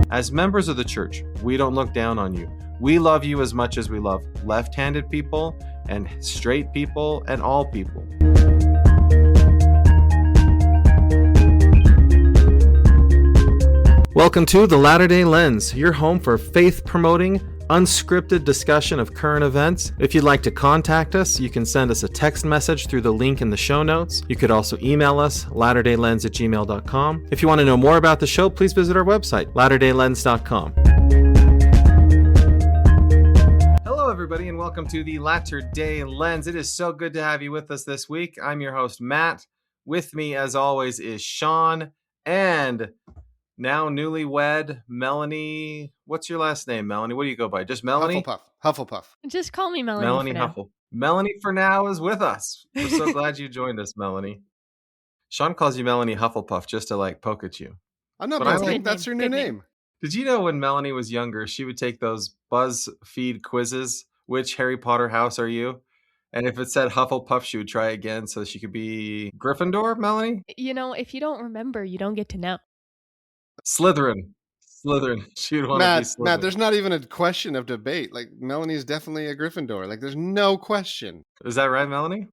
As members of the church, we don't look down on you. We love you as much as we love left-handed people and straight people and all people. Welcome to The Latter-day Lens, your home for faith-promoting, unscripted discussion of current events. If you'd like to contact us, you can send us a text message through the link in the show notes. You could also email us, latterdaylens@gmail.com. If you want to know more about the show, please visit our website, latterdaylens.com. Hello, everybody, and welcome to the Latter-day Lens. It is so good to have you with us this week. I'm your host, Matt. With me, as always, is Shawn and now newlywed Melanie. What's your last name, Melanie? What do you go by? Just Melanie? Hufflepuff. Just call me Melanie. Melanie for now. Huffle. Melanie for now is with us. We're so glad you joined us, Melanie. Shawn calls you Melanie Hufflepuff just to poke at you. I'm not But poking. That's her new name. Did you know when Melanie was younger, she would take those BuzzFeed quizzes? Which Harry Potter house are you? And if it said Hufflepuff, she would try again so she could be Gryffindor, Melanie? You know, if you don't remember, you don't get to know. Slytherin. She would want to be Slytherin. Matt, there's not even a question of debate. Melanie's definitely a Gryffindor. There's no question. Is that right, Melanie?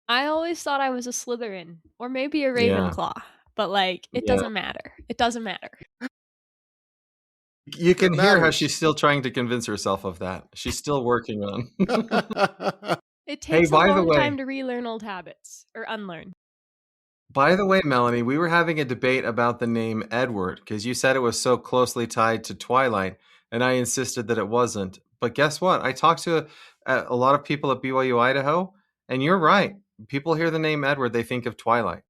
I always thought I was a Slytherin or maybe a Ravenclaw, but it doesn't matter. It doesn't matter. You can hear how she's still trying to convince herself of that. She's still working on. It takes a long time to relearn old habits or unlearn. By the way, Melanie, we were having a debate about the name Edward because you said it was so closely tied to Twilight, and I insisted that it wasn't. But guess what? I talked to a lot of people at BYU, Idaho, and you're right. People hear the name Edward, they think of Twilight.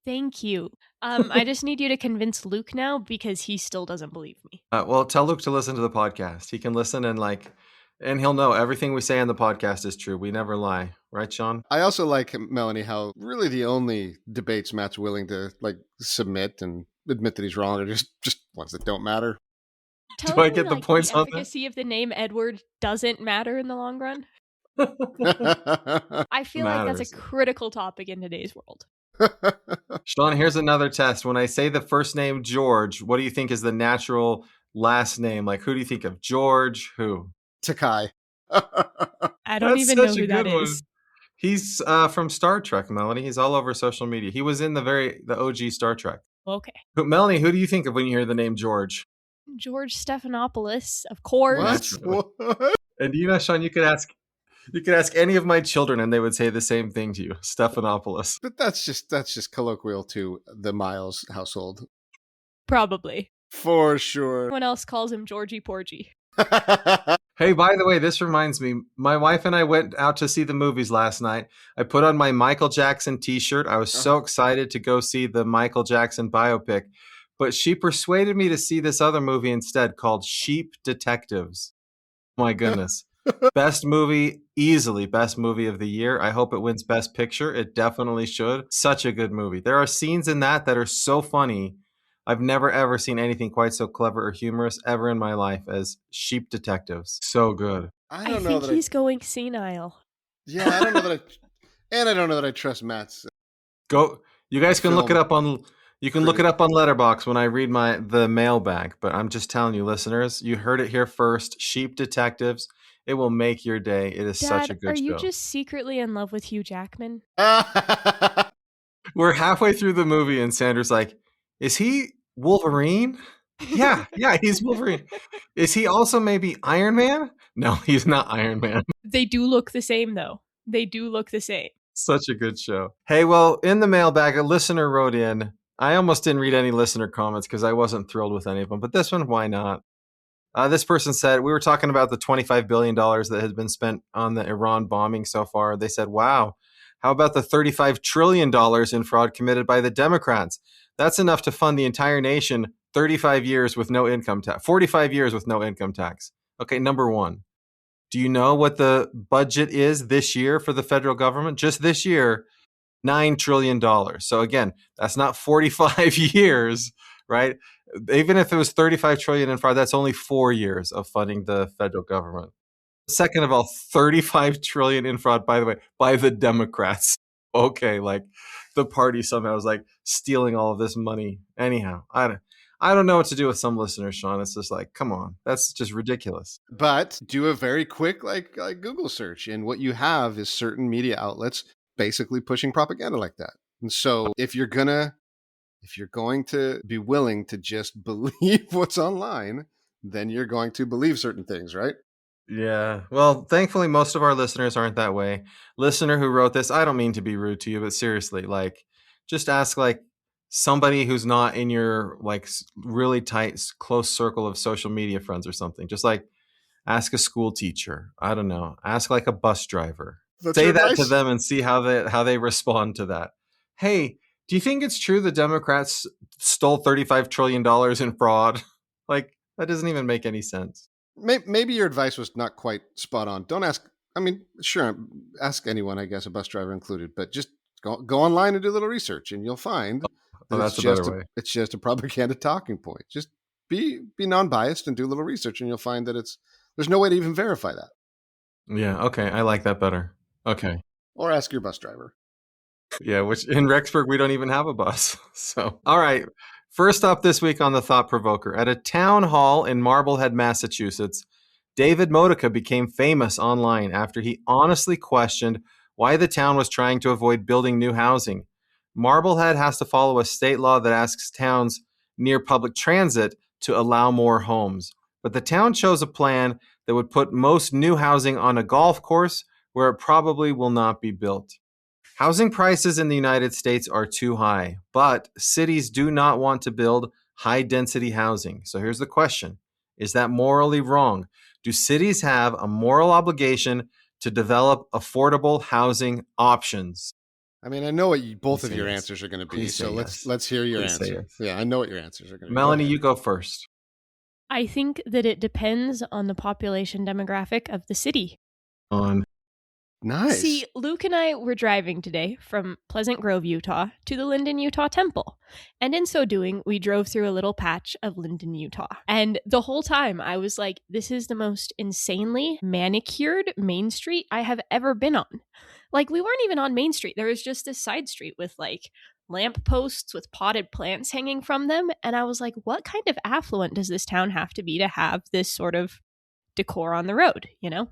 Thank you. I just need you to convince Luke now because he still doesn't believe me. Well, tell Luke to listen to the podcast. He can listen and he'll know everything we say on the podcast is true. We never lie. Right, Shawn? I also like, Melanie, how really the only debates Matt's willing to submit and admit that he's wrong are just ones that don't matter. Do I get the points on that? The efficacy of the name Edward doesn't matter in the long run. I feel like that's a critical topic in today's world. Shawn, here's another test. When I say the first name George, what do you think is the natural last name? Who do you think of? George who? Takai. I don't even know who that is. He's from Star Trek, Melanie. He's all over social media. He was in the OG Star Trek. Okay. Melanie, who do you think of when you hear the name George? George Stephanopoulos, of course. What? And Shawn, you could ask any of my children and they would say the same thing to you, Stephanopoulos. But that's just colloquial to the Miles household. Probably. For sure. Everyone else calls him Georgie Porgy. Hey, by the way, this reminds me, my wife and I went out to see the movies last night. I put on my Michael Jackson t-shirt. I was so excited to go see the Michael Jackson biopic, but she persuaded me to see this other movie instead called Sheep Detectives. My goodness. Best movie, easily best movie of the year. I hope it wins Best Picture. It definitely should. Such a good movie. There are scenes in that are so funny. I've never, ever seen anything quite so clever or humorous ever in my life as Sheep Detectives. So good. I think he's going senile. Yeah, I don't know I don't know that I trust Matt's. You guys can look it up on. You can look it up on Letterboxd when I read the mailbag. But I'm just telling you, listeners, you heard it here first. Sheep Detectives. It will make your day. It is such a good show. Are you just secretly in love with Hugh Jackman? We're halfway through the movie, and Sandra's like, "Is he Wolverine?" Yeah, he's Wolverine. Is he also maybe Iron Man? No, he's not Iron Man. They do look the same, though. They do look the same. Such a good show. Hey, well, in the mailbag, a listener wrote in. I almost didn't read any listener comments because I wasn't thrilled with any of them. But this one, why not? This person said, we were talking about the $25 billion that has been spent on the Iran bombing so far. They said, wow, how about the $35 trillion in fraud committed by the Democrats? That's enough to fund the entire nation 35 years with no income tax, 45 years with no income tax. Okay, number one. Do you know what the budget is this year for the federal government? Just this year, $9 trillion. So again, that's not 45 years, right? Even if it was 35 trillion in fraud, that's only 4 years of funding the federal government. Second of all, 35 trillion in fraud, by the way, by the Democrats. Okay, the party somehow is stealing all of this money. Anyhow, I don't know what to do with some listeners, Shawn. It's just like, come on, that's just ridiculous. But do a very quick like Google search, and what you have is certain media outlets basically pushing propaganda like that. And so if you're going to be willing to just believe what's online, then you're going to believe certain things, right? Yeah. Well, thankfully, most of our listeners aren't that way. Listener who wrote this, I don't mean to be rude to you, but seriously, like, just ask like somebody who's not in your like really tight, close circle of social media friends or something. Just like ask a school teacher. I don't know. Ask like a bus driver. That's Say your that advice? to them and see how they respond to that. Hey, do you think it's true the Democrats stole $35 trillion in fraud? Like, that doesn't even make any sense. Maybe your advice was not quite spot on. Don't ask. I mean, sure, ask anyone, I guess, a bus driver included, but just go online and do a little research, and you'll find that that's a better way. It's just a propaganda talking point. Just be non-biased and do a little research, and you'll find that there's no way to even verify that. Yeah. Okay. I like that better. Okay. Or ask your bus driver. Yeah. Which in Rexburg we don't even have a bus. So all right. First up this week on the Thought Provoker, at a town hall in Marblehead, Massachusetts, David Modica became famous online after he honestly questioned why the town was trying to avoid building new housing. Marblehead has to follow a state law that asks towns near public transit to allow more homes. But the town chose a plan that would put most new housing on a golf course where it probably will not be built. Housing prices in the United States are too high, but cities do not want to build high-density housing. So here's the question. Is that morally wrong? Do cities have a moral obligation to develop affordable housing options? I mean, I know what both of your yes. answers are going to be, Please so yes. let's hear your Please answer. Yes. Yeah, I know what your answers are going to be. Melanie, you go first. I think that it depends on the population demographic of the city. Nice. See, Luke and I were driving today from Pleasant Grove, Utah to the Linden, Utah temple. And in so doing, we drove through a little patch of Linden, Utah. And the whole time I was like, this is the most insanely manicured main street I have ever been on. Like, we weren't even on Main Street. There was just this side street with like lamp posts with potted plants hanging from them. And I was like, what kind of affluent does this town have to be to have this sort of decor on the road, you know?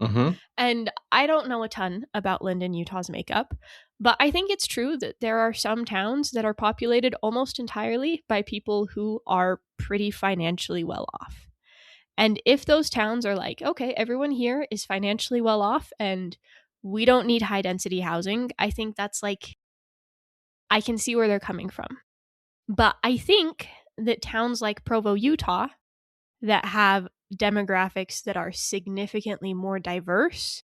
Mm-hmm. And I don't know a ton about Linden, Utah's makeup, but I think it's true that there are some towns that are populated almost entirely by people who are pretty financially well off. And if those towns are like, okay, everyone here is financially well off and we don't need high density housing, I think that's like, I can see where they're coming from. But I think that towns like Provo, Utah, that have demographics that are significantly more diverse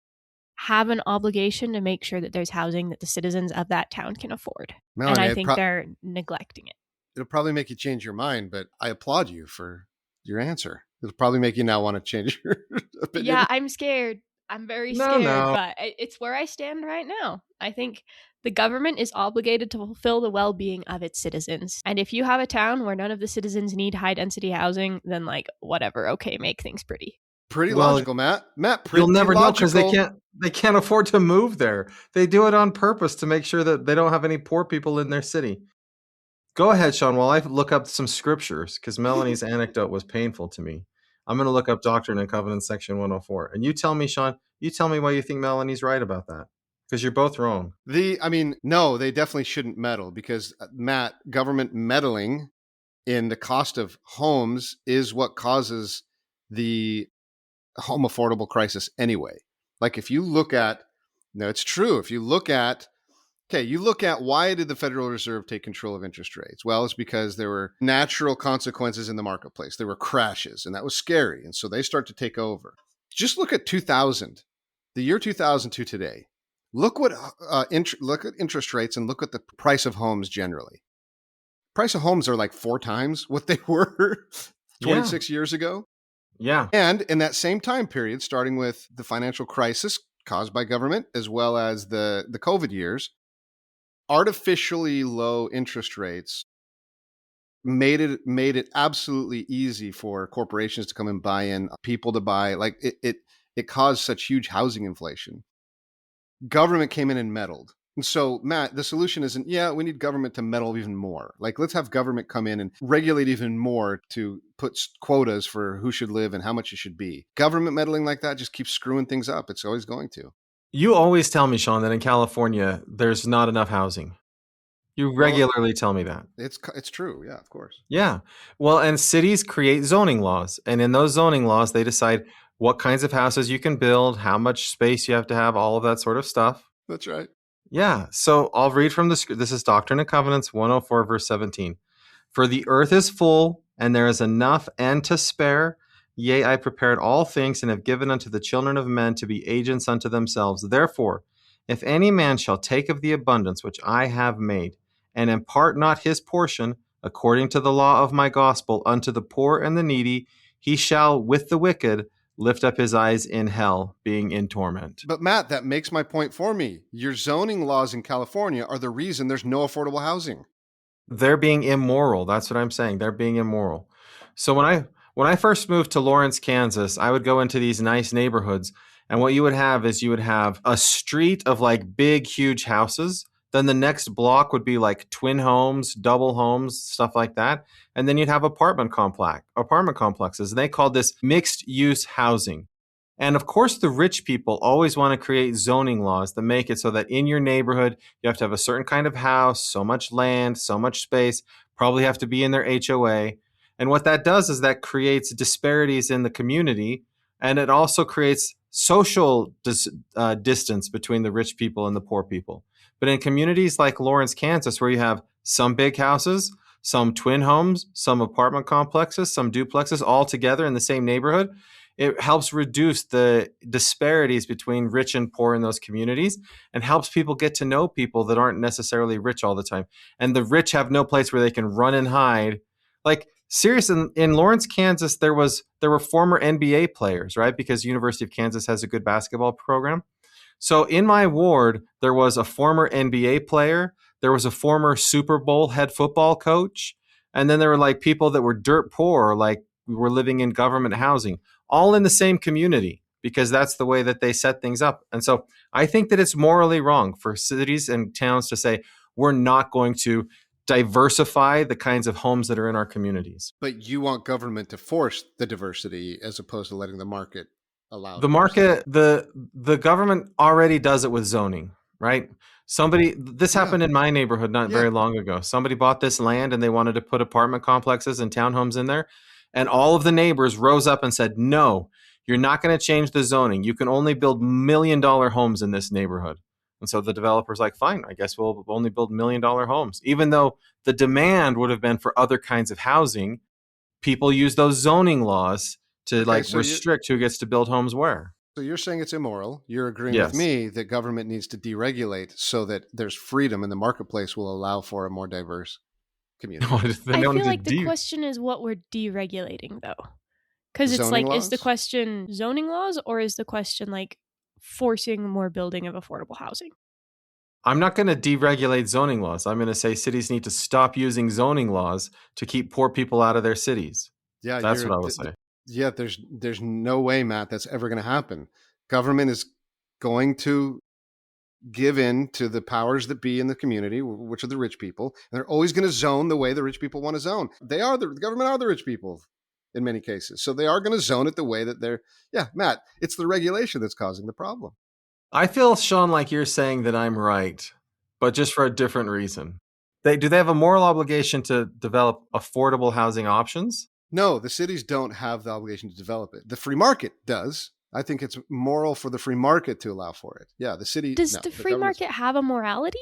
have an obligation to make sure that there's housing that the citizens of that town can afford. Melanie, and I think they're neglecting it. It'll probably make you change your mind, but I applaud you for your answer. It'll probably make you now want to change your opinion. Yeah, I'm scared. I'm very scared, but it's where I stand right now. I think the government is obligated to fulfill the well-being of its citizens. And if you have a town where none of the citizens need high-density housing, then like, whatever, okay, make things pretty. Pretty logical, Matt. Pretty you'll never logical. know because they can't afford to move there. They do it on purpose to make sure that they don't have any poor people in their city. Go ahead, Shawn, while I look up some scriptures, because Melanie's anecdote was painful to me. I'm going to look up Doctrine and Covenants, section 104. And you tell me, Shawn, why you think Melanie's right about that. Because you're both wrong. No, they definitely shouldn't meddle because, Matt, government meddling in the cost of homes is what causes the home affordable crisis anyway. Like if you look at, no, it's true. If you look at, why did the Federal Reserve take control of interest rates? Well, it's because there were natural consequences in the marketplace. There were crashes, and that was scary. And so they start to take over. Just look at 2000, the year 2000 to today. Look at interest rates and look at the price of homes generally. Price of homes are like 4 times what they were 26 years ago. Yeah. And in that same time period, starting with the financial crisis caused by government, as well as the COVID years, artificially low interest rates made it absolutely easy for corporations to come and buy in, people to buy. Like it caused such huge housing inflation. Government came in and meddled And so, Matt, the solution isn't, we need government to meddle even more. Like, let's have government come in and regulate even more to put quotas for who should live and how much it should be. Government meddling like that just keeps screwing things up. It's always going to. You always tell me, Shawn, that in California, there's not enough housing. You regularly tell me that. It's true. Yeah, of course. Yeah. Well, and cities create zoning laws. And in those zoning laws, they decide what kinds of houses you can build, how much space you have to have, all of that sort of stuff. That's right. Yeah. So I'll read from this is Doctrine and Covenants 104, verse 17. For the earth is full, and there is enough and to spare. Yea, I prepared all things, and have given unto the children of men to be agents unto themselves. Therefore, if any man shall take of the abundance which I have made, and impart not his portion, according to the law of my gospel, unto the poor and the needy, he shall, with the wicked, lift up his eyes in hell, being in torment. But Matt, that makes my point for me. Your zoning laws in California are the reason there's no affordable housing. They're being immoral. That's what I'm saying. They're being immoral. So when I first moved to Lawrence, Kansas, I would go into these nice neighborhoods, and what you would have is you would have a street of like big, huge houses. Then the next block would be like twin homes, double homes, stuff like that. And then you'd have apartment complexes. And they called this mixed use housing. And of course, the rich people always want to create zoning laws that make it so that in your neighborhood, you have to have a certain kind of house, so much land, so much space, probably have to be in their HOA. And what that does is that creates disparities in the community. And it also creates social distance between the rich people and the poor people. But in communities like Lawrence, Kansas, where you have some big houses, some twin homes, some apartment complexes, some duplexes all together in the same neighborhood, it helps reduce the disparities between rich and poor in those communities and helps people get to know people that aren't necessarily rich all the time. And the rich have no place where they can run and hide. Like, seriously, in Lawrence, Kansas, there were former NBA players, right? Because University of Kansas has a good basketball program. So in my ward, there was a former NBA player, there was a former Super Bowl head football coach, and then there were like people that were dirt poor, like we were living in government housing, all in the same community, because that's the way that they set things up. And so I think that it's morally wrong for cities and towns to say, we're not going to diversify the kinds of homes that are in our communities. But you want government to force the diversity as opposed to letting the market allow the market. The government already does it with zoning, right? This happened in my neighborhood not very long ago. Somebody bought this land and they wanted to put apartment complexes and townhomes in there. And all of the neighbors rose up and said, no, you're not going to change the zoning. You can only build $1 million homes in this neighborhood. And so the developer's like, fine, I guess we'll only build $1 million homes. Even though the demand would have been for other kinds of housing, people use those zoning laws to restrict who gets to build homes where. So you're saying it's immoral. You're agreeing with me that government needs to deregulate so that there's freedom and the marketplace will allow for a more diverse community. I feel like the question is what we're deregulating, though. Because it's like, is the question zoning laws or is the question like forcing more building of affordable housing? I'm not going to deregulate zoning laws. I'm going to say cities need to stop using zoning laws to keep poor people out of their cities. Yeah, that's what I would say. Yeah, there's no way, Matt, that's ever going to happen. Government is going to give in to the powers that be in the community, which are the rich people. And they're always going to zone the way the rich people want to zone. The government are the rich people in many cases. So they are going to zone it the way that Matt, it's the regulation that's causing the problem. I feel, Shawn, like you're saying that I'm right, but just for a different reason. Do they have a moral obligation to develop affordable housing options? No, the cities don't have the obligation to develop it. The free market does. I think it's moral for the free market to allow for it. Yeah, the city... Does the free market have a morality?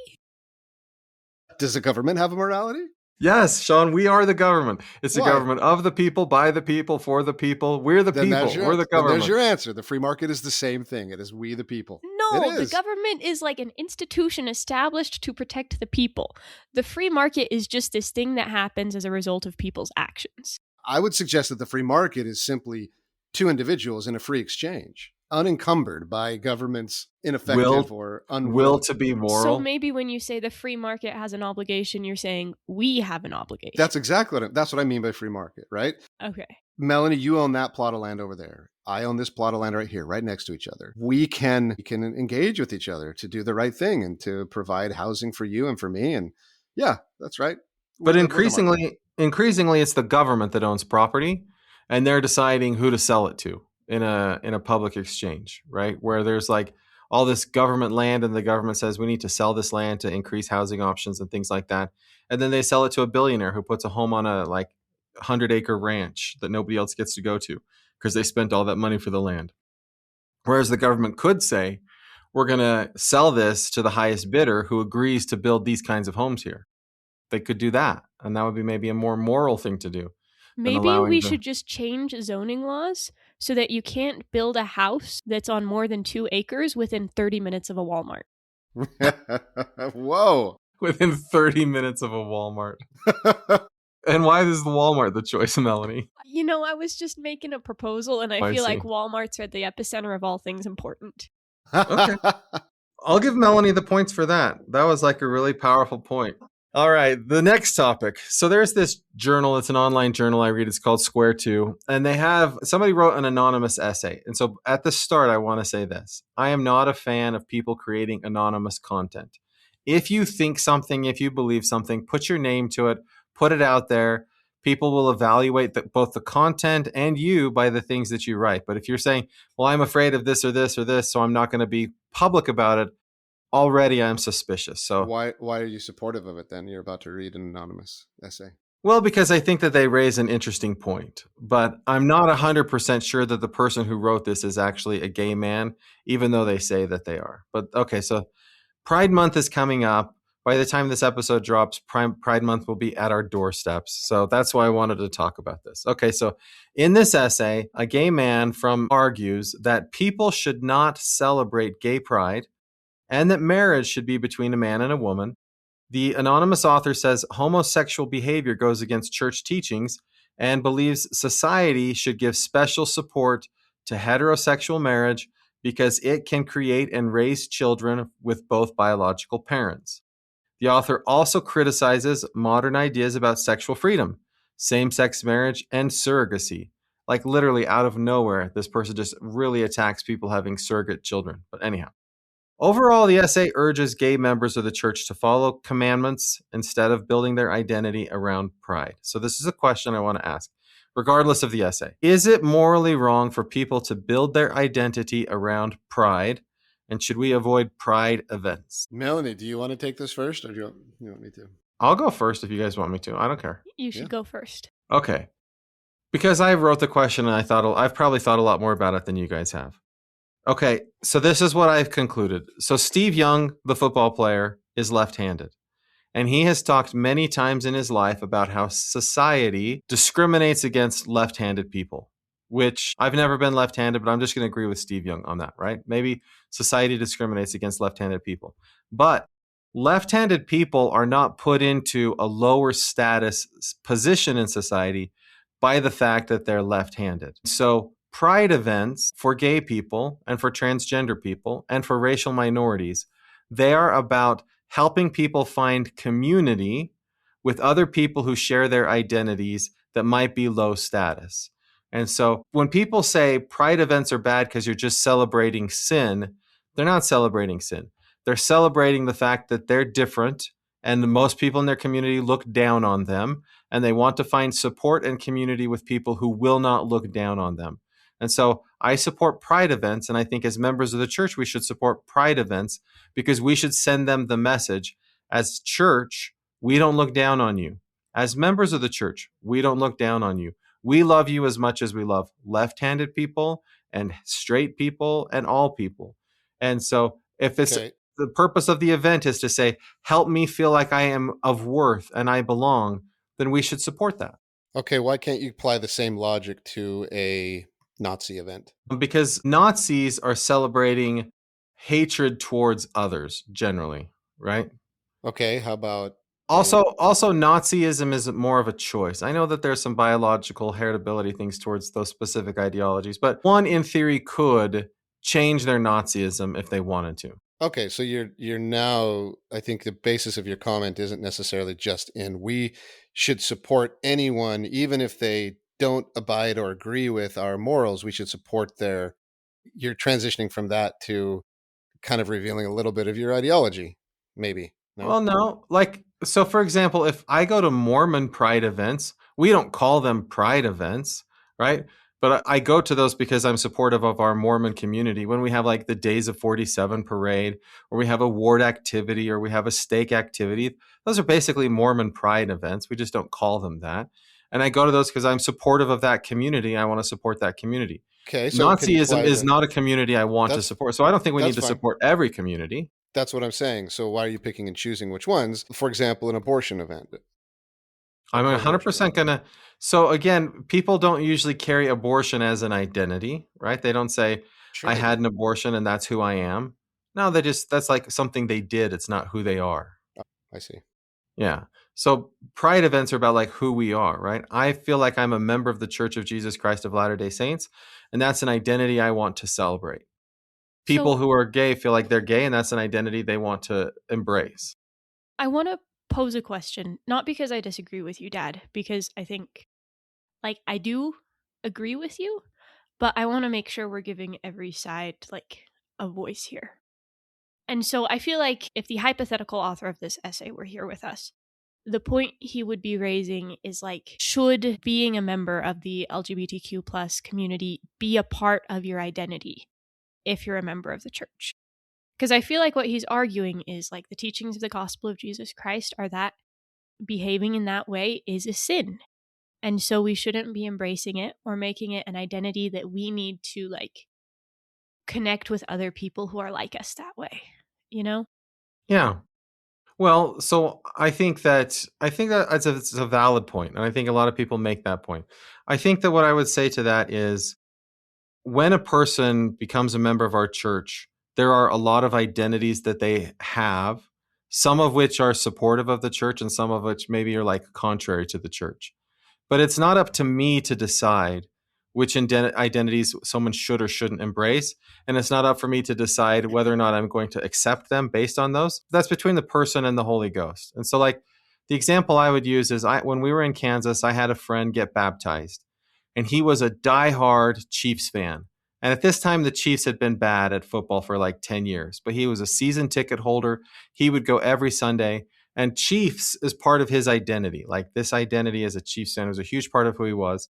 Does the government have a morality? Yes, Shawn, we are the government. It's the government of the people, by the people, for the people. We're the people. We're the government. There's your answer. The free market is the same thing. It is we the people. No, the government is like an institution established to protect the people. The free market is just this thing that happens as a result of people's actions. I would suggest that the free market is simply two individuals in a free exchange, unencumbered by government's ineffective or unwilling will to be moral. So maybe when you say the free market has an obligation, you're saying we have an obligation. That's exactly that's what I mean by free market, right? Okay. Melanie, you own that plot of land over there. I own this plot of land right here, right next to each other. We can engage with each other to do the right thing and to provide housing for you and for me. And yeah, that's right. But increasingly, it's the government that owns property, and they're deciding who to sell it to in a public exchange, right? Where there's like all this government land, and the government says we need to sell this land to increase housing options and things like that, and then they sell it to a billionaire who puts a home on a like 100-acre ranch that nobody else gets to go to because they spent all that money for the land. Whereas the government could say, we're going to sell this to the highest bidder who agrees to build these kinds of homes here. They could do that, and that would be maybe a more moral thing to do. Maybe we should just change zoning laws so that you can't build a house that's on more than 2 acres within 30 minutes of a Walmart. Whoa. Within 30 minutes of a Walmart. And why is the Walmart the choice, Melanie? You know, I was just making a proposal, and I feel like Walmarts are the epicenter of all things important. Okay. I'll give Melanie the points for that. That was like a really powerful point. All right, the next topic. So there's this journal. It's an online journal I read. It's called SquareTwo. And somebody wrote an anonymous essay. And so at the start, I want to say this. I am not a fan of people creating anonymous content. If you think something, if you believe something, put your name to it, put it out there. People will evaluate both the content and you by the things that you write. But if you're saying, well, I'm afraid of this or this or this, so I'm not going to be public about it, already I'm suspicious. So why are you supportive of it then? You're about to read an anonymous essay. Well, because I think that they raise an interesting point, but I'm not 100% sure that the person who wrote this is actually a gay man, even though they say that they are. But okay, so Pride Month is coming up. By the time this episode drops, Pride Month will be at our doorsteps. So that's why I wanted to talk about this. Okay, so in this essay, a gay man argues that people should not celebrate gay pride and that marriage should be between a man and a woman. The anonymous author says homosexual behavior goes against church teachings and believes society should give special support to heterosexual marriage because it can create and raise children with both biological parents. The author also criticizes modern ideas about sexual freedom, same-sex marriage, and surrogacy. Like literally out of nowhere, this person just really attacks people having surrogate children. But anyhow. Overall, the essay urges gay members of the church to follow commandments instead of building their identity around pride. So this is a question I want to ask, regardless of the essay. Is it morally wrong for people to build their identity around pride? And should we avoid pride events? Melanie, do you want to take this first, or do you want me to? I'll go first if you guys want me to. I don't care. You should go first. Okay. Because I wrote the question and I've probably thought a lot more about it than you guys have. Okay, so this is what I've concluded. So Steve Young, the football player, is left-handed. And he has talked many times in his life about how society discriminates against left-handed people, which I've never been left-handed, but I'm just going to agree with Steve Young on that, right? Maybe society discriminates against left-handed people. But left-handed people are not put into a lower status position in society by the fact that they're left-handed. So pride events for gay people and for transgender people and for racial minorities, they are about helping people find community with other people who share their identities that might be low status. And so when people say pride events are bad because you're just celebrating sin, they're not celebrating sin. They're celebrating the fact that they're different and most people in their community look down on them, and they want to find support and community with people who will not look down on them. And so I support pride events, and I think as members of the church, we should support pride events because we should send them the message. As church, we don't look down on you. As members of the church, we don't look down on you. We love you as much as we love left-handed people and straight people and all people. And so if it's the purpose of the event is to say, help me feel like I am of worth and I belong, then we should support that. Okay, why can't you apply the same logic to a Nazi event? Because Nazis are celebrating hatred towards others generally, right? Okay, how about also Nazism is more of a choice. I know that there's some biological heritability things towards those specific ideologies, but one in theory could change their Nazism if they wanted to. Okay, so you're now, I think the basis of your comment isn't necessarily just in we should support anyone, even if they don't abide or agree with our morals, we should support their. You're transitioning from that to kind of revealing a little bit of your ideology, maybe. No? Well, no. Like, so for example, if I go to Mormon pride events, we don't call them pride events, right? But I go to those because I'm supportive of our Mormon community. When we have like the Days of 47 parade, or we have a ward activity, or we have a stake activity, those are basically Mormon pride events. We just don't call them that. And I go to those because I'm supportive of that community. I want to support that community. Okay, so can you Nazism apply is the? not a community I want to That's support. So I don't think we need that's to fine. support every community. That's what I'm saying. So why are you picking and choosing which ones? For example, an abortion event, a I'm pro-abortion event. 100% gonna. So again, people don't usually carry abortion as an identity, right? They don't say, Sure, I they had do. an abortion and that's who I am. No, that's like something they did. It's not who they are. I see. Yeah. So pride events are about like who we are, right? I feel like I'm a member of the Church of Jesus Christ of Latter day Saints, and that's an identity I want to celebrate. People So who are gay feel like they're gay, and that's an identity they want to embrace. I want to pose a question, not because I disagree with you, Dad, because I think, like, I do agree with you, but I want to make sure we're giving every side, like, a voice here. And so I feel like if the hypothetical author of this essay were here with us, the point he would be raising is like, should being a member of the LGBTQ plus community be a part of your identity if you're a member of the church? Because I feel like what he's arguing is like the teachings of the gospel of Jesus Christ are that behaving in that way is a sin. And so we shouldn't be embracing it or making it an identity that we need to like connect with other people who are like us that way, you know? Yeah. Well, so I think that it's a valid point, and I think a lot of people make that point. I think that what I would say to that is when a person becomes a member of our church, there are a lot of identities that they have, some of which are supportive of the church and some of which maybe are like contrary to the church. But it's not up to me to decide which identities someone should or shouldn't embrace. And it's not up for me to decide whether or not I'm going to accept them based on those. That's between the person and the Holy Ghost. And so, like, the example I would use is when we were in Kansas, I had a friend get baptized, and he was a diehard Chiefs fan. And at this time, the Chiefs had been bad at football for like 10 years, but he was a season ticket holder. He would go every Sunday, and Chiefs is part of his identity. Like, this identity as a Chiefs fan was a huge part of who he was.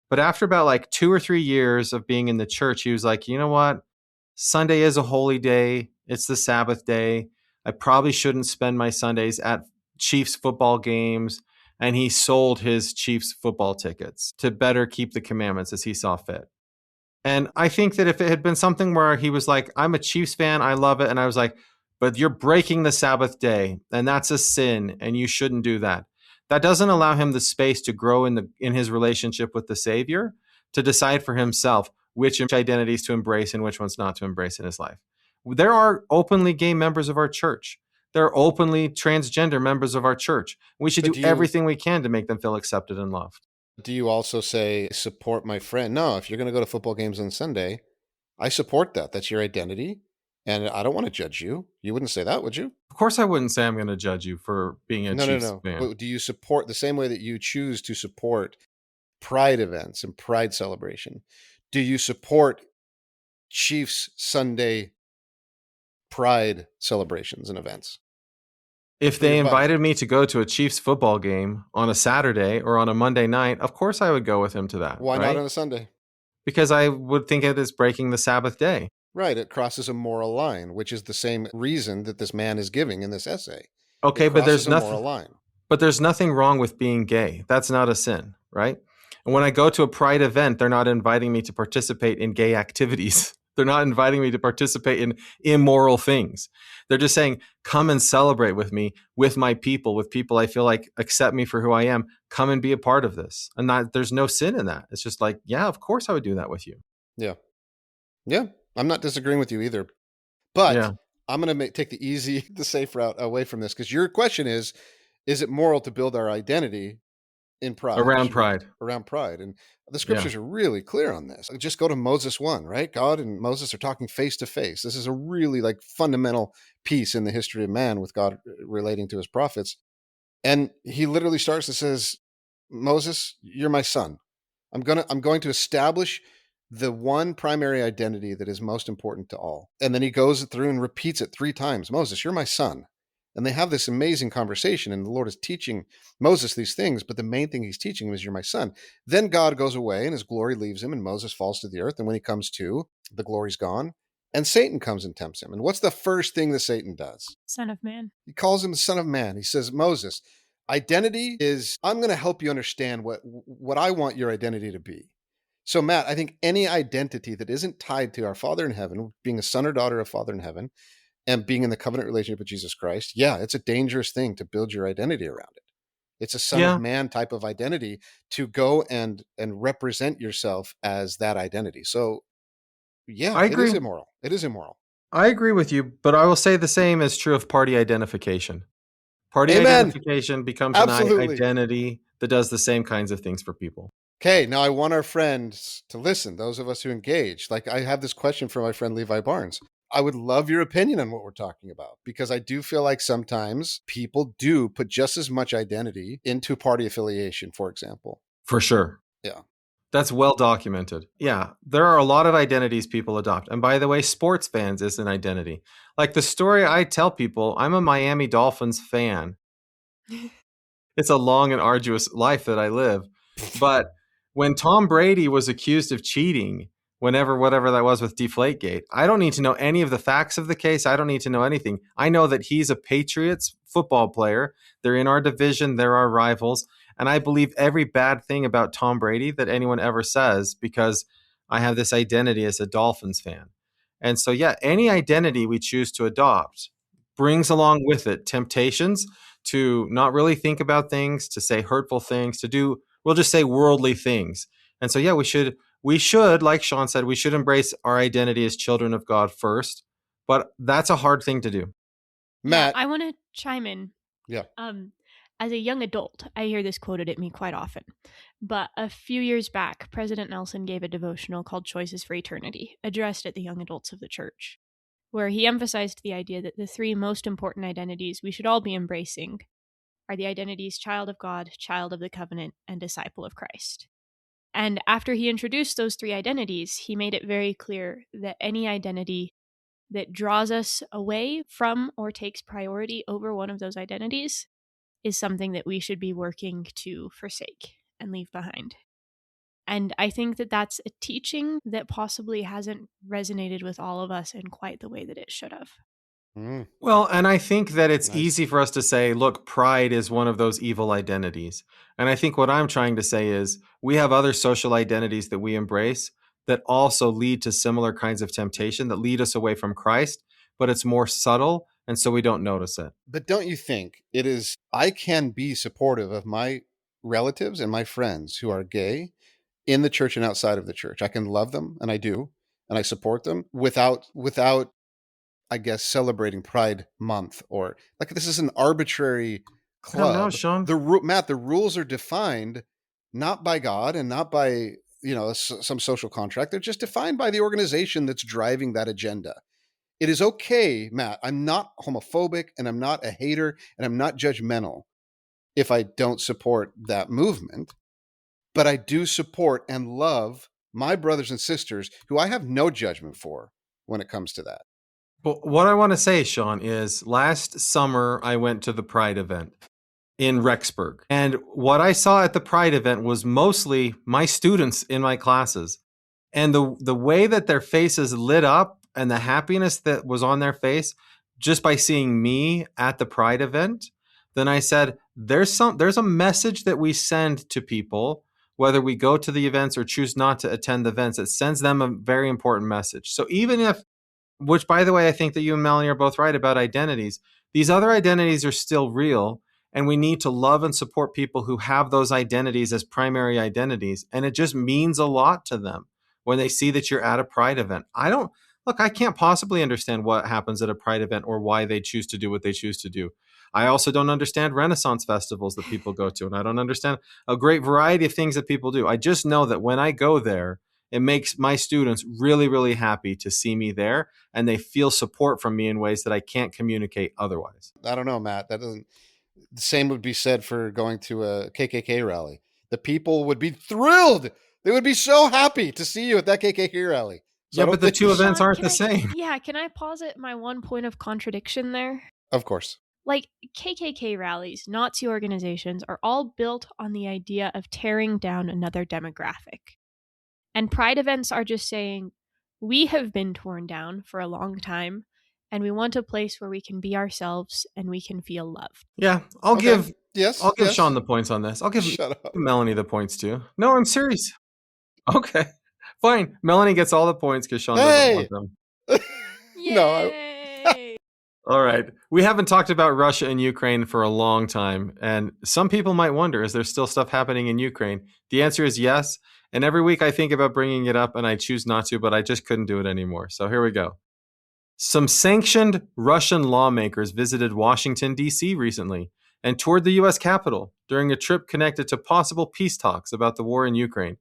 But after about like 2 or 3 years of being in the church, he was like, you know what? Sunday is a holy day. It's the Sabbath day. I probably shouldn't spend my Sundays at Chiefs football games. And he sold his Chiefs football tickets to better keep the commandments as he saw fit. And I think that if it had been something where he was like, I'm a Chiefs fan, I love it. And I was like, but you're breaking the Sabbath day, and that's a sin, and you shouldn't do that. That doesn't allow him the space to grow in his relationship with the Savior, to decide for himself which identities to embrace and which ones not to embrace in his life. There are openly gay members of our church. There are openly transgender members of our church. We should But do everything we can to make them feel accepted and loved. do you also say support my friend? No, if you're going to go to football games on Sunday, I support that. That's your identity, and I don't want to judge you. You wouldn't say that, would you? Of course, I wouldn't say I'm going to judge you for being a No, no, Chiefs no. fan. But do you support the same way that you choose to support pride events and pride celebration? Do you support Chiefs Sunday pride celebrations and events If for your they buddy? invited me to go to a Chiefs football game on a Saturday or on a Monday night, of course I would go with him to that, Why not right? on a Sunday? Because I would think it is breaking the Sabbath day. Right. It crosses a moral line, which is the same reason that this man is giving in this essay. It Okay, crosses a moral line. but there's nothing wrong with being gay. That's not a sin, right? And when I go to a pride event, they're not inviting me to participate in gay activities. They're not inviting me to participate in immoral things. They're just saying, come and celebrate with me, with my people, with people I feel like accept me for who I am. Come and be a part of this. And there's no sin in that. It's just like, yeah, of course I would do that with you. Yeah. Yeah. I'm not disagreeing with you either. But Yeah. I'm going to take the easy, the safe route away from this because your question is it moral to build our identity in pride? Around pride. Around pride. And the scriptures are really clear on this. Just go to Moses 1, right? God and Moses are talking face to face. This is a really like fundamental piece in the history of man with God relating to his prophets. And he literally starts and says, Moses, you're my son. I'm going to establish the one primary identity that is most important to all. And then he goes through and repeats it 3 times. Moses, you're my son. And they have this amazing conversation, and the Lord is teaching Moses these things, but the main thing he's teaching him is, you're my son. Then God goes away and his glory leaves him, and Moses falls to the earth. And when he comes to, the glory's gone, and Satan comes and tempts him. And what's the first thing that Satan does? Son of man. He calls him the son of man. He says, Moses, identity is, I'm going to help you understand what I want your identity to be. So, Matt, I think any identity that isn't tied to our Father in heaven, being a son or daughter of Father in heaven, and being in the covenant relationship with Jesus Christ, yeah, it's a dangerous thing to build your identity around it. It's a son of man type of identity to go and represent yourself as that identity. So, yeah, I agree. It is immoral. It is immoral. I agree with you, but I will say the same is true of party identification. Party identification becomes an identity that does the same kinds of things for people. Okay, now I want our friends to listen, those of us who engage. Like, I have this question from my friend Levi Barnes. I would love your opinion on what we're talking about, because I do feel like sometimes people do put just as much identity into party affiliation, for example. For sure. Yeah. That's well documented. Yeah, there are a lot of identities people adopt. And by the way, sports fans is an identity. Like the story I tell people, I'm a Miami Dolphins fan. It's a long and arduous life that I live. But when Tom Brady was accused of cheating, whatever that was with Deflategate, I don't need to know any of the facts of the case. I don't need to know anything. I know that he's a Patriots football player. They're in our division. They're our rivals. And I believe every bad thing about Tom Brady that anyone ever says, because I have this identity as a Dolphins fan. And so, yeah, any identity we choose to adopt brings along with it temptations to not really think about things, to say hurtful things, to do, we'll just say worldly things. And so, yeah, we should, like Shawn said, we should embrace our identity as children of God first. But that's a hard thing to do. Matt. Yeah, I want to chime in. Yeah. As a young adult, I hear this quoted at me quite often. But a few years back, President Nelson gave a devotional called Choices for Eternity, addressed at the young adults of the church, where he emphasized the idea that the 3 most important identities we should all be embracing are the identities child of God, child of the covenant, and disciple of Christ. And after he introduced those 3 identities, he made it very clear that any identity that draws us away from or takes priority over one of those identities is something that we should be working to forsake and leave behind. And I think that that's a teaching that possibly hasn't resonated with all of us in quite the way that it should have. Well, and I think that it's easy for us to say, look, pride is one of those evil identities. And I think what I'm trying to say is we have other social identities that we embrace that also lead to similar kinds of temptation that lead us away from Christ, but it's more subtle, and so we don't notice it. But don't you think it is, I can be supportive of my relatives and my friends who are gay in the church and outside of the church. I can love them, and I do, and I support them without I guess, celebrating Pride Month, or like this is an arbitrary club. No, Shawn. Matt, the rules are defined not by God and not by, some social contract. They're just defined by the organization that's driving that agenda. It is okay, Matt. I'm not homophobic, and I'm not a hater, and I'm not judgmental if I don't support that movement. But I do support and love my brothers and sisters who I have no judgment for when it comes to that. Well, what I want to say, Shawn, is last summer I went to the Pride event in Rexburg. And what I saw at the Pride event was mostly my students in my classes. And the way that their faces lit up and the happiness that was on their face just by seeing me at the Pride event, then I said, there's a message that we send to people, whether we go to the events or choose not to attend the events. It sends them a very important message. So even if, which by the way, I think that you and Melanie are both right about identities, these other identities are still real, and we need to love and support people who have those identities as primary identities. And it just means a lot to them when they see that you're at a Pride event. I can't possibly understand what happens at a Pride event or why they choose to do what they choose to do. I also don't understand Renaissance festivals that people go to, and I don't understand a great variety of things that people do. I just know that when I go there, it makes my students really, really happy to see me there, and they feel support from me in ways that I can't communicate otherwise. I don't know, Matt. The same would be said for going to a KKK rally. The people would be thrilled They would be so happy to see you at that KKK rally. So yeah, but the two events Shawn, aren't the same. Yeah, can I posit my one point of contradiction there? Of course. Like, KKK rallies, Nazi organizations, are all built on the idea of tearing down another demographic. And Pride events are just saying, we have been torn down for a long time, and we want a place where we can be ourselves and we can feel loved. Yeah, I'll give Yes. Shawn the points on this. I'll give Shut up. Melanie the points too. No, I'm serious. Okay, fine. Melanie gets all the points because Shawn doesn't want them. No, Yay! All right. We haven't talked about Russia and Ukraine for a long time. And some people might wonder, is there still stuff happening in Ukraine? The answer is yes. And every week I think about bringing it up and I choose not to, but I just couldn't do it anymore. So here we go. Some sanctioned Russian lawmakers visited Washington, D.C. recently and toured the U.S. Capitol during a trip connected to possible peace talks about the war in Ukraine.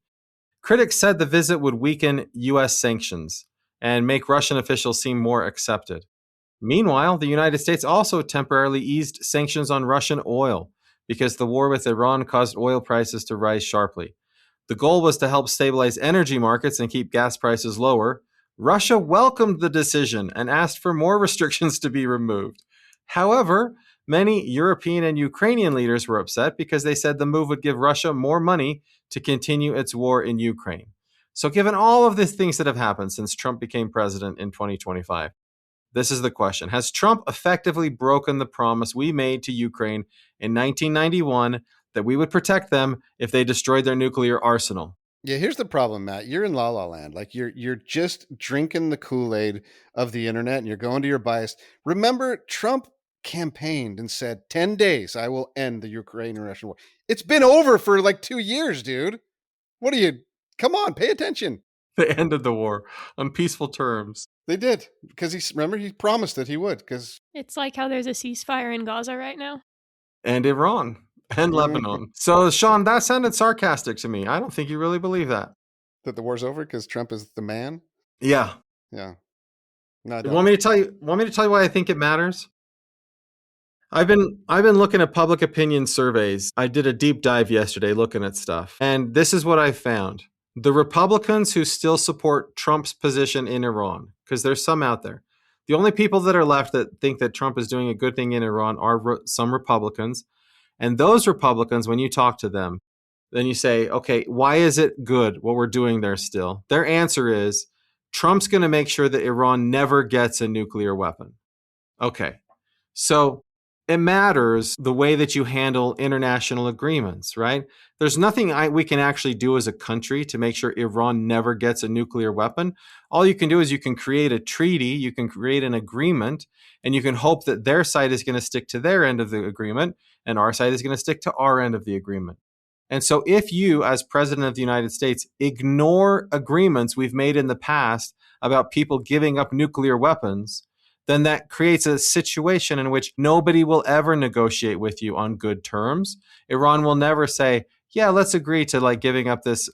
Critics said the visit would weaken U.S. sanctions and make Russian officials seem more accepted. Meanwhile, the United States also temporarily eased sanctions on Russian oil because the war with Iran caused oil prices to rise sharply. The goal was to help stabilize energy markets and keep gas prices lower. Russia welcomed the decision and asked for more restrictions to be removed. However, many European and Ukrainian leaders were upset because they said the move would give Russia more money to continue its war in Ukraine. So, given all of the things that have happened since Trump became president in 2025, this is the question. Has Trump effectively broken the promise we made to Ukraine in 1991 that we would protect them if they destroyed their nuclear arsenal? Yeah, here's the problem, Matt. You're in La La Land. Like you're just drinking the Kool-Aid of the internet and you're going to your bias. Remember, Trump campaigned and said, 10 days, I will end the Ukraine-Russian war. It's been over for like 2 years, dude. What are you? Come on, pay attention. They ended the war on peaceful terms. They did, because he promised that he would. Because It's like how there's a ceasefire in Gaza right now. And Iran and Lebanon. So, Shawn, that sounded sarcastic to me. I don't think you really believe that. That the war's over because Trump is the man. Yeah. Yeah. No, I You don't. want me to tell you why I think it matters? I've been looking at public opinion surveys. I did a deep dive yesterday looking at stuff. And this is what I found. The Republicans who still support Trump's position in Iran, because there's some out there. The only people that are left that think that Trump is doing a good thing in Iran are some Republicans. And those Republicans, when you talk to them, then you say, okay, why is it good what we're doing there still? Their answer is Trump's going to make sure that Iran never gets a nuclear weapon. Okay, so it matters the way that you handle international agreements, right? There's nothing we can actually do as a country to make sure Iran never gets a nuclear weapon. All you can do is you can create a treaty, you can create an agreement, and you can hope that their side is going to stick to their end of the agreement and our side is going to stick to our end of the agreement. And so if you, as president of the United States, ignore agreements we've made in the past about people giving up nuclear weapons, then that creates a situation in which nobody will ever negotiate with you on good terms. Iran will never say, yeah, let's agree to like giving up this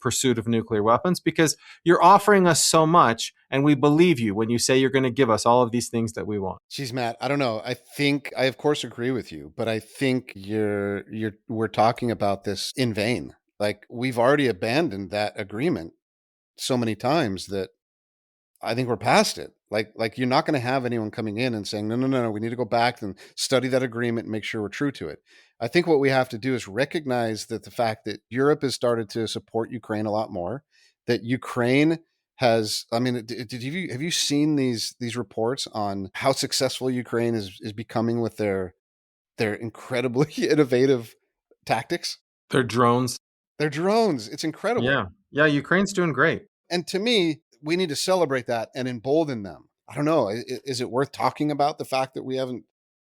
pursuit of nuclear weapons because you're offering us so much and we believe you when you say you're going to give us all of these things that we want. Jeez, Matt, I don't know. I think I of course agree with you, but I think we're talking about this in vain. Like we've already abandoned that agreement so many times that I think we're past it. Like you're not going to have anyone coming in and saying, no, we need to go back and study that agreement and make sure we're true to it. I think what we have to do is recognize that the fact that Europe has started to support Ukraine a lot more, that Ukraine has, I mean, have you seen these reports on how successful Ukraine is becoming with their incredibly innovative tactics? They're drones. It's incredible. Yeah, Ukraine's doing great. And to me, we need to celebrate that and embolden them. I don't know. Is it worth talking about the fact that we haven't?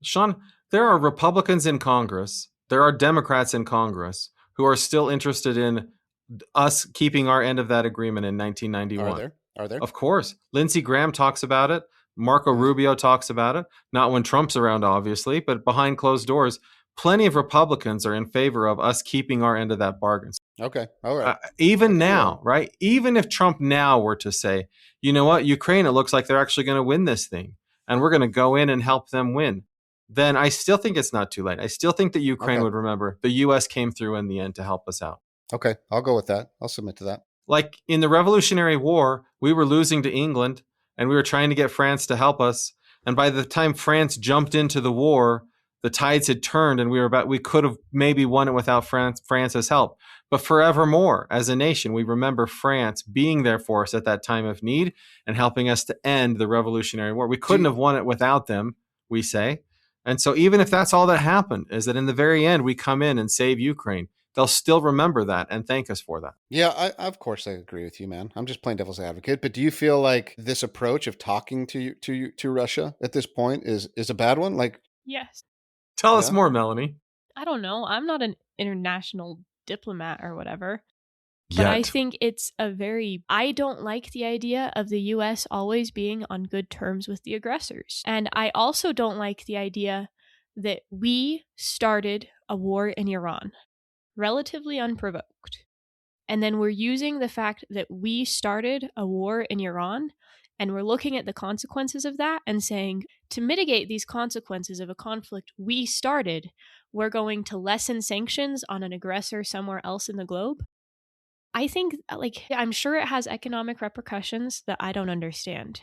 Shawn, there are Republicans in Congress. There are Democrats in Congress who are still interested in us keeping our end of that agreement in 1991. Are there? Of course. Lindsey Graham talks about it. Marco Rubio talks about it. Not when Trump's around, obviously, but behind closed doors, plenty of Republicans are in favor of us keeping our end of that bargain. Okay. All right. Even now, right? Even if Trump now were to say, you know what, Ukraine, it looks like they're actually going to win this thing and we're going to go in and help them win, then I still think it's not too late. I still think that Ukraine would remember the U.S. came through in the end to help us out. Okay, I'll go with that. I'll submit to that. Like in the Revolutionary War, we were losing to England and we were trying to get France to help us. And by the time France jumped into the war, the tides had turned and we could have maybe won it without France's help. But forevermore, as a nation, we remember France being there for us at that time of need and helping us to end the Revolutionary War. We couldn't have won it without them, we say. And so even if that's all that happened, is that in the very end, we come in and save Ukraine, they'll still remember that and thank us for that. Yeah, of course I agree with you, man. I'm just playing devil's advocate. But do you feel like this approach of talking to Russia at this point is a bad one? Like, Yes. Tell us more, Melanie. I don't know. I'm not an international diplomat or whatever. But I think I don't like the idea of the US always being on good terms with the aggressors. And I also don't like the idea that we started a war in Iran, relatively unprovoked. And then we're using the fact that we started a war in Iran and we're looking at the consequences of that and saying, to mitigate these consequences of a conflict we started, we're going to lessen sanctions on an aggressor somewhere else in the globe. I think, I'm sure it has economic repercussions that I don't understand,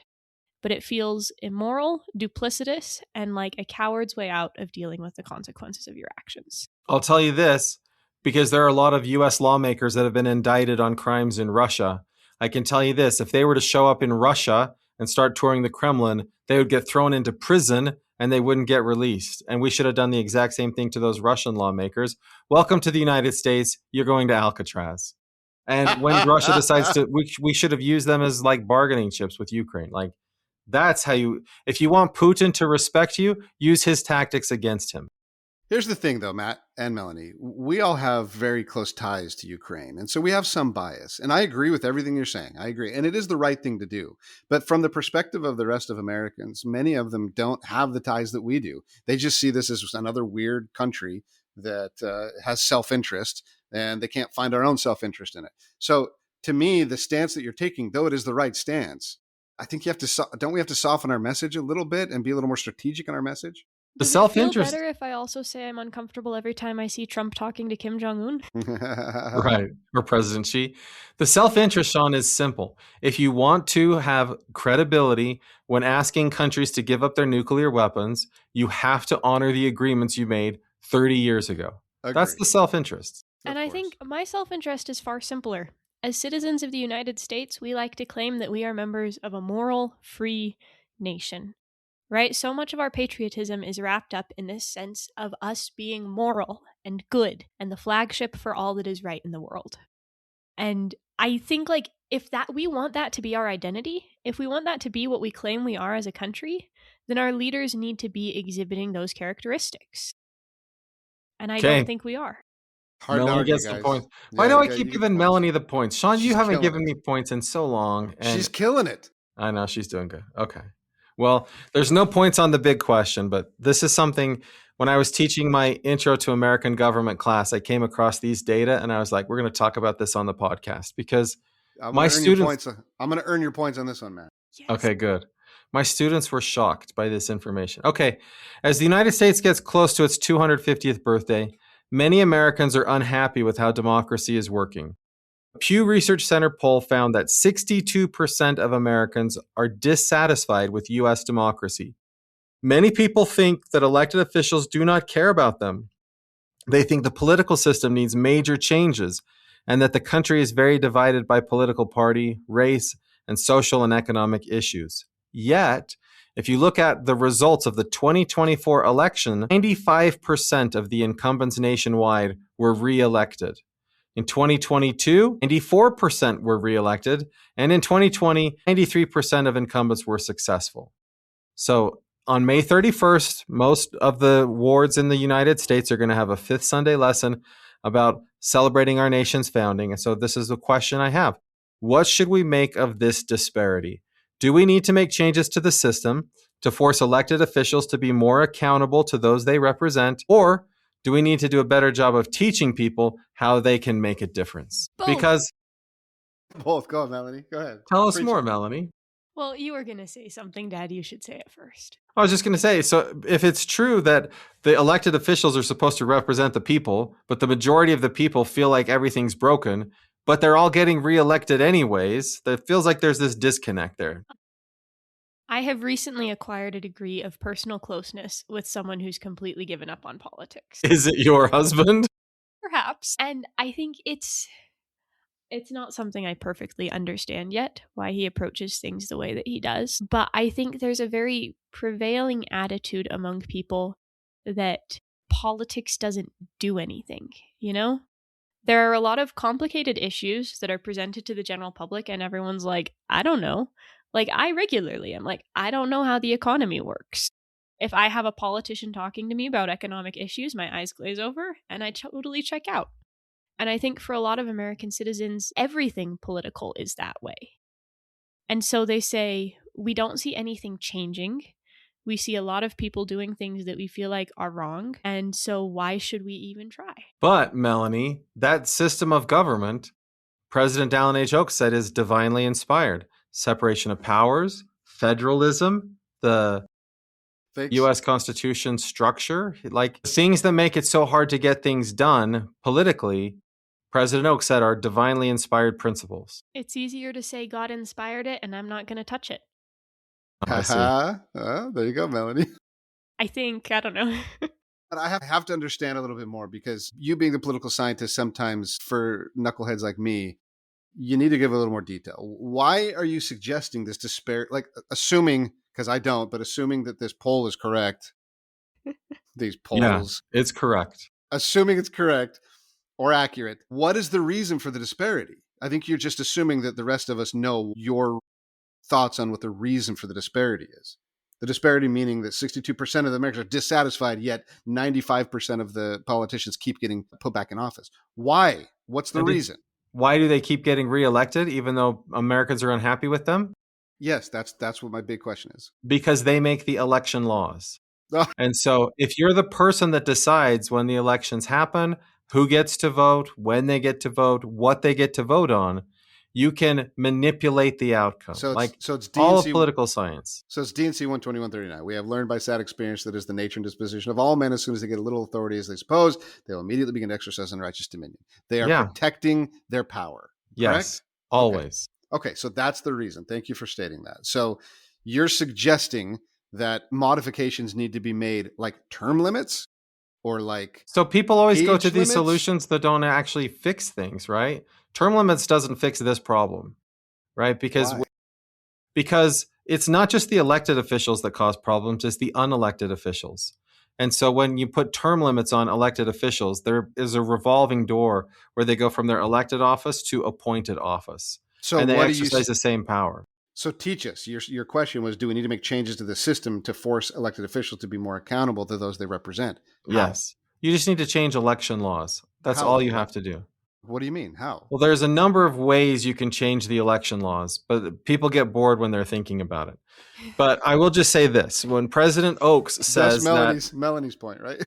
but it feels immoral, duplicitous, and like a coward's way out of dealing with the consequences of your actions. I'll tell you this, because there are a lot of U.S. lawmakers that have been indicted on crimes in Russia. I can tell you this, if they were to show up in Russia and start touring the Kremlin, they would get thrown into prison and they wouldn't get released. And we should have done the exact same thing to those Russian lawmakers. Welcome to the United States. You're going to Alcatraz. And when Russia decides to, we should have used them as like bargaining chips with Ukraine. Like, that's how if you want Putin to respect you, use his tactics against him. Here's the thing, though, Matt and Melanie. We all have very close ties to Ukraine. And so we have some bias. And I agree with everything you're saying. I agree. And it is the right thing to do. But from the perspective of the rest of Americans, many of them don't have the ties that we do. They just see this as another weird country that has self-interest, and they can't find our own self-interest in it. So to me, the stance that you're taking, though it is the right stance, I think don't we have to soften our message a little bit and be a little more strategic in our message? The self-interest. Does it feel better if I also say I'm uncomfortable every time I see Trump talking to Kim Jong-un? Right. Or President Xi. The self-interest, Shawn, is simple. If you want to have credibility when asking countries to give up their nuclear weapons, you have to honor the agreements you made 30 years ago. Agreed. That's the self-interest. And I think my self-interest is far simpler. As citizens of the United States, we like to claim that we are members of a moral, free nation. Right? So much of our patriotism is wrapped up in this sense of us being moral and good and the flagship for all that is right in the world. And I think if we want that to be our identity, if we want that to be what we claim we are as a country, then our leaders need to be exhibiting those characteristics. And I don't think we are. Melanie gets the points. Why do I keep giving Melanie the points? Shawn, you haven't given me points in so long. And she's killing it. I know, she's doing good. Okay. Well, there's no points on the big question, but this is something, when I was teaching my Intro to American Government class, I came across these data and I was like, we're going to talk about this on the podcast because my students... I'm going to earn your points on this one, Matt. Yes. Okay, good. My students were shocked by this information. Okay, as the United States gets close to its 250th birthday, many Americans are unhappy with how democracy is working. A Pew Research Center poll found that 62% of Americans are dissatisfied with U.S. democracy. Many people think that elected officials do not care about them. They think the political system needs major changes and that the country is very divided by political party, race, and social and economic issues. Yet, if you look at the results of the 2024 election, 95% of the incumbents nationwide were re-elected. In 2022, 94% were reelected, and in 2020, 93% of incumbents were successful. So on May 31st, most of the wards in the United States are going to have a fifth Sunday lesson about celebrating our nation's founding. And so this is the question I have. What should we make of this disparity? Do we need to make changes to the system to force elected officials to be more accountable to those they represent, or do we need to do a better job of teaching people how they can make a difference? Both. Because both. Go on, Melanie. Go ahead. Tell us more, Melanie. Well, you were going to say something, Dad. You should say it first. I was just going to say, so if it's true that the elected officials are supposed to represent the people, but the majority of the people feel like everything's broken, but they're all getting reelected anyways, that feels like there's this disconnect there. I have recently acquired a degree of personal closeness with someone who's completely given up on politics. Is it your husband? Perhaps. And I think it's not something I perfectly understand yet, why he approaches things the way that he does. But I think there's a very prevailing attitude among people that politics doesn't do anything, you know? There are a lot of complicated issues that are presented to the general public, and everyone's like, I don't know. Like, I regularly am like, I don't know how the economy works. If I have a politician talking to me about economic issues, my eyes glaze over and I totally check out. And I think for a lot of American citizens, everything political is that way. And so they say, we don't see anything changing. We see a lot of people doing things that we feel like are wrong. And so why should we even try? But, Melanie, that system of government, President Dallin H. Oaks said, is divinely inspired. Separation of powers, federalism, the U.S. Constitution structure, like things that make it so hard to get things done politically, President Oaks said are divinely inspired principles. It's easier to say God inspired it and I'm not going to touch it. There you go, Melanie. I think, I don't know. But I have to understand a little bit more, because you being the political scientist, sometimes for knuckleheads like me, you need to give a little more detail. Why are you suggesting this disparity? Like, assuming, because I don't, but assuming that this poll is correct, these polls. Yeah, it's correct. Assuming it's correct or accurate, what is the reason for the disparity? I think you're just assuming that the rest of us know your thoughts on what the reason for the disparity is. The disparity meaning that 62% of the Americans are dissatisfied, yet 95% of the politicians keep getting put back in office. Why? What's the reason? Why do they keep getting reelected even though Americans are unhappy with them? Yes, that's what my big question is. Because they make the election laws. And so if you're the person that decides when the elections happen, who gets to vote, when they get to vote, what they get to vote on, you can manipulate the outcome. So it's DNC, all of political science. So it's DNC 12139. We have learned by sad experience that is the nature and disposition of all men. As soon as they get a little authority as they suppose, they will immediately begin to exercise unrighteous dominion. They are protecting their power. Yes, correct? Always. Okay, so that's the reason. Thank you for stating that. So you're suggesting that modifications need to be made, like term limits? Or like, so people always go to these limits? Solutions that don't actually fix things, right? Term limits doesn't fix this problem, right? Because it's not just the elected officials that cause problems, it's the unelected officials. And so when you put term limits on elected officials, there is a revolving door where they go from their elected office to appointed office. So and they exercise the same power. So teach us. Your question was, do we need to make changes to the system to force elected officials to be more accountable to those they represent? How? Yes. You just need to change election laws. That's all you have to do. What do you mean? How? Well, there's a number of ways you can change the election laws, but people get bored when they're thinking about it. But I will just say this. When President Oaks says Melanie's point, right?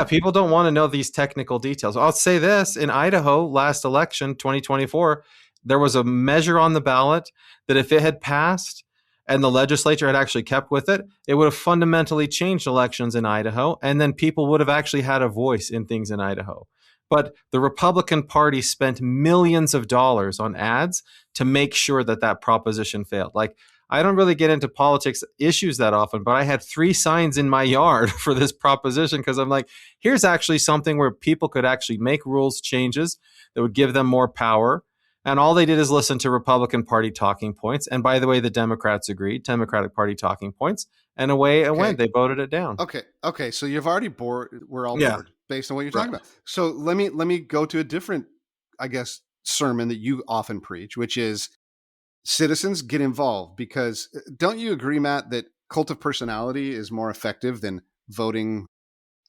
People don't want to know these technical details. I'll say this. In Idaho, last election, 2024, there was a measure on the ballot that if it had passed and the legislature had actually kept with it, it would have fundamentally changed elections in Idaho, and then people would have actually had a voice in things in Idaho. But the Republican Party spent millions of dollars on ads to make sure that that proposition failed. Like, I don't really get into politics issues that often, but I had 3 signs in my yard for this proposition because I'm like, here's actually something where people could actually make rules changes that would give them more power. And all they did is listen to Republican Party talking points. And by the way, the Democrats agreed, Democratic Party talking points. And away it went. They voted it down. Okay. So you've already bored. We're all bored based on what you're talking about. So let me go to a different, I guess, sermon that you often preach, which is citizens get involved. Because don't you agree, Matt, that cult of personality is more effective than voting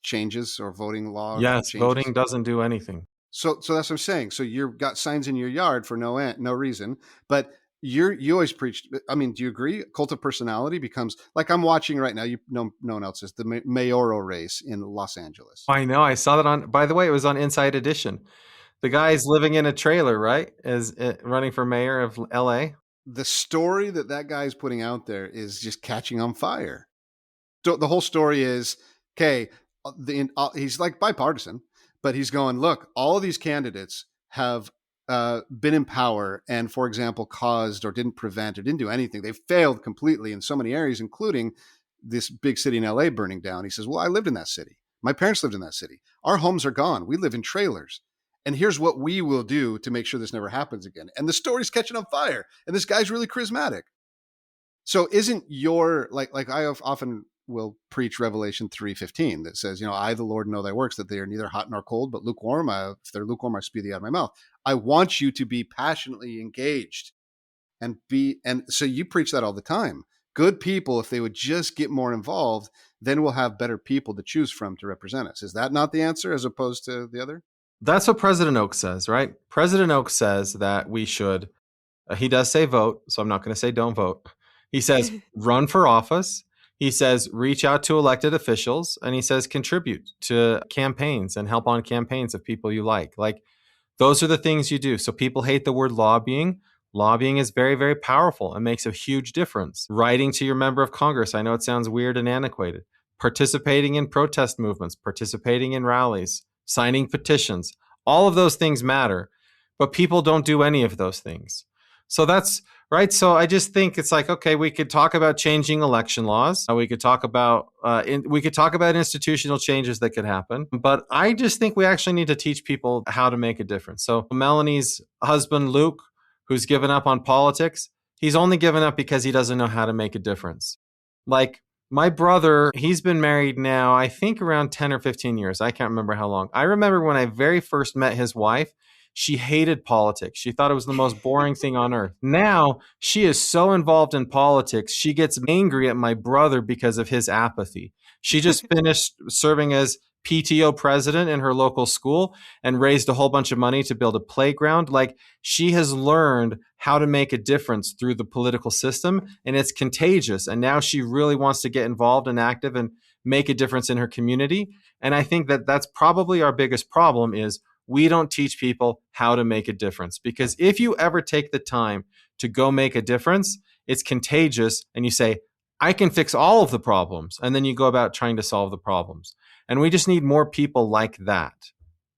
changes or voting law? Yes, changes? Voting doesn't do anything. So that's what I'm saying. So you've got signs in your yard for no reason, but you always preach. I mean, do you agree? Cult of personality becomes like I'm watching right now. No one else is the mayoral race in Los Angeles. I know. I saw that on. By the way, it was on Inside Edition. The guy's living in a trailer, right? Is running for mayor of LA. the story that guy is putting out there is just catching on fire. So the whole story is, okay, he's like bipartisan, but he's going, look, all of these candidates have been in power and, for example, caused or didn't prevent or didn't do anything. They've failed completely in so many areas, including this big city in LA burning down. He says, well, I lived in that city. My parents lived in that city. Our homes are gone. We live in trailers. And here's what we will do to make sure this never happens again. And the story's catching on fire. And this guy's really charismatic. So isn't your, like I often will preach Revelation 3:15 that says, I, the Lord, know thy works, that they are neither hot nor cold, but lukewarm. If they're lukewarm, I spew thee out of my mouth. I want you to be passionately engaged and so you preach that all the time. Good people, if they would just get more involved, then we'll have better people to choose from to represent us. Is that not the answer as opposed to the other? That's what President Oak says, right? President Oak says that we should, he does say vote, so I'm not going to say don't vote. He says run for office. He says reach out to elected officials, and he says contribute to campaigns and help on campaigns of people you like. Like, those are the things you do. So people hate the word lobbying. Lobbying is very, very powerful and makes a huge difference. Writing to your member of Congress. I know it sounds weird and antiquated. Participating in protest movements, participating in rallies, signing petitions. All of those things matter, but people don't do any of those things. So that's right. So I just think it's like, okay, we could talk about changing election laws. We could talk about institutional changes that could happen. But I just think we actually need to teach people how to make a difference. So Melanie's husband, Luke, who's given up on politics, he's only given up because he doesn't know how to make a difference. Like my brother, he's been married now, I think around 10 or 15 years. I can't remember how long. I remember when I very first met his wife, she hated politics. She thought it was the most boring thing on earth. Now she is so involved in politics, she gets angry at my brother because of his apathy. She just finished serving as PTO president in her local school and raised a whole bunch of money to build a playground. Like, she has learned how to make a difference through the political system, and it's contagious. And now she really wants to get involved and active and make a difference in her community. And I think that that's probably our biggest problem is we don't teach people how to make a difference. Because if you ever take the time to go make a difference, it's contagious. And you say, I can fix all of the problems. And then you go about trying to solve the problems. And we just need more people like that.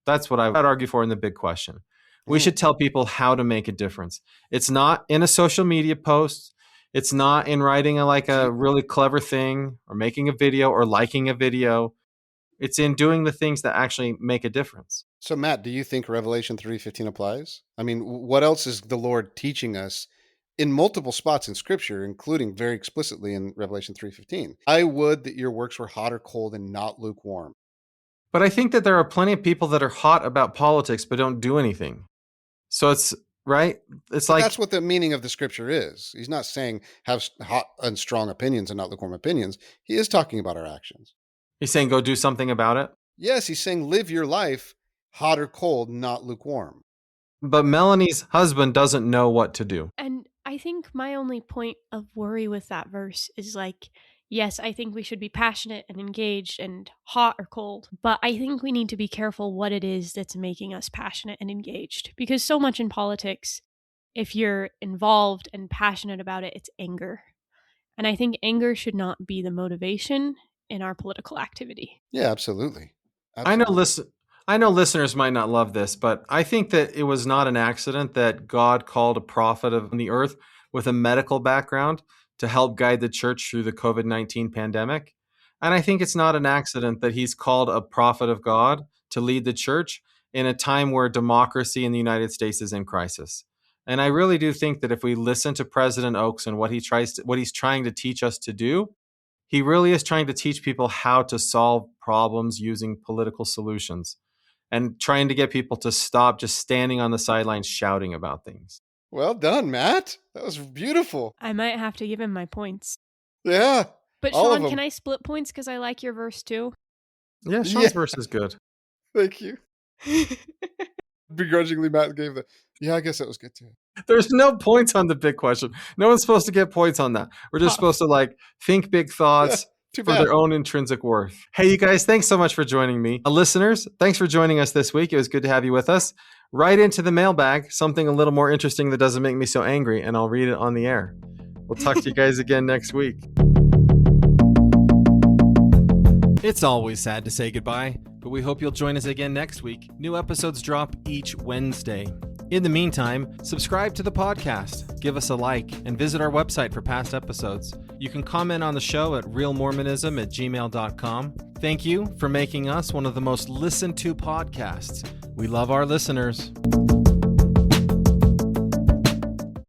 That's what I would argue for in the big question. We should tell people how to make a difference. It's not in a social media post. It's not in writing a really clever thing or making a video or liking a video. It's in doing the things that actually make a difference. So Matt, do you think Revelation 3:15 applies? I mean, what else is the Lord teaching us in multiple spots in Scripture, including very explicitly in Revelation 3:15? I would that your works were hot or cold and not lukewarm. But I think that there are plenty of people that are hot about politics but don't do anything. So it's right. It's like that's what the meaning of the Scripture is. He's not saying have hot and strong opinions and not lukewarm opinions. He is talking about our actions. He's saying go do something about it. Yes, he's saying live your life hot or cold, not lukewarm. But Melanie's husband doesn't know what to do. And I think my only point of worry with that verse is like, yes, I think we should be passionate and engaged and hot or cold, but I think we need to be careful what it is that's making us passionate and engaged. Because so much in politics, if you're involved and passionate about it, it's anger. And I think anger should not be the motivation in our political activity. Yeah, absolutely. I know listeners might not love this, but I think that it was not an accident that God called a prophet of the earth with a medical background to help guide the church through the COVID-19 pandemic. And I think it's not an accident that he's called a prophet of God to lead the church in a time where democracy in the United States is in crisis. And I really do think that if we listen to President Oakes and what he's trying to teach us to do, he really is trying to teach people how to solve problems using political solutions and trying to get people to stop just standing on the sidelines shouting about things. Well done, Matt. That was beautiful. I might have to give him my points. Yeah. But Shawn, can I split points because I like your verse too? Yeah, Shawn's verse is good. Thank you. Begrudgingly, Matt gave the, I guess that was good too. There's no points on the big question. No one's supposed to get points on that. We're just supposed to think big thoughts for their own intrinsic worth. Hey, you guys, thanks so much for joining me. Listeners, thanks for joining us this week. It was good to have you with us. write into the mailbag something a little more interesting that doesn't make me so angry, and I'll read it on the air. We'll talk to you guys again next week. It's always sad to say goodbye, but we hope you'll join us again next week. New episodes drop each Wednesday. In the meantime, subscribe to the podcast, give us a like, and visit our website for past episodes. You can comment on the show at realmormonism@gmail.com. Thank you for making us one of the most listened to podcasts. We love our listeners.